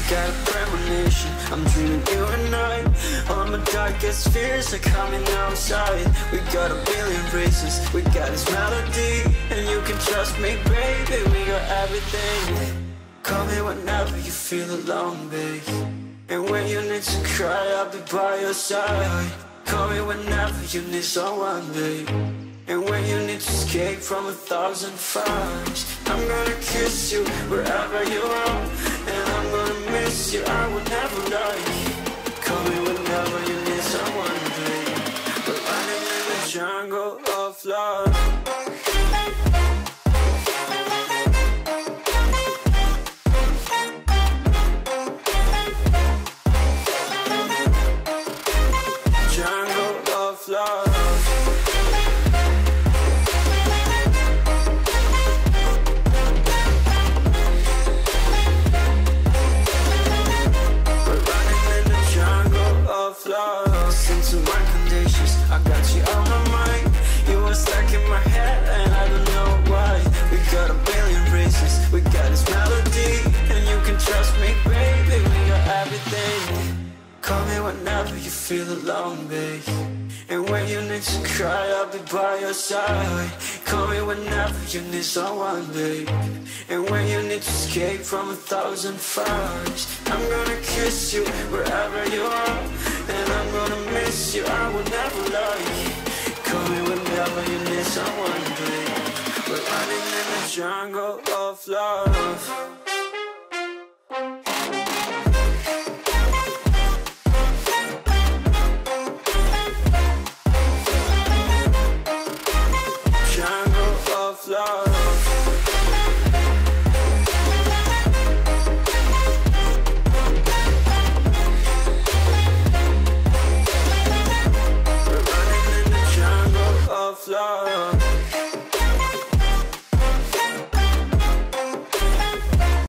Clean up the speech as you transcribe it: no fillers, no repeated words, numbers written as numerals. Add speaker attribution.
Speaker 1: got a premonition, I'm dreaming you and I. All my darkest fears are coming outside. We got a billion races, we got this melody, and you can trust me, baby, we got everything. Call me whenever you feel alone, babe. And when you need to cry, I'll be by your side. Call me whenever you need someone, babe. And when you need to escape from 1,000 fires, I'm gonna kiss you wherever you are. And I'm gonna miss you, I will never lie. Call me whenever you need someone, babe. We're running in the jungle of love. Listen to my conditions, I got you on my mind. You are stuck in my head and I don't know why. We got a billion races, we got this melody, and you can trust me, baby, we got everything. Call me whenever you feel alone, babe. And when you need to cry, I'll be by your side. Call me whenever you need someone, babe. And when you need to escape from 1,000 fires, I'm gonna kiss you wherever you are. And I'm gonna miss you, I will never lie. Call me whenever you need someone, babe. We're running in the jungle of love.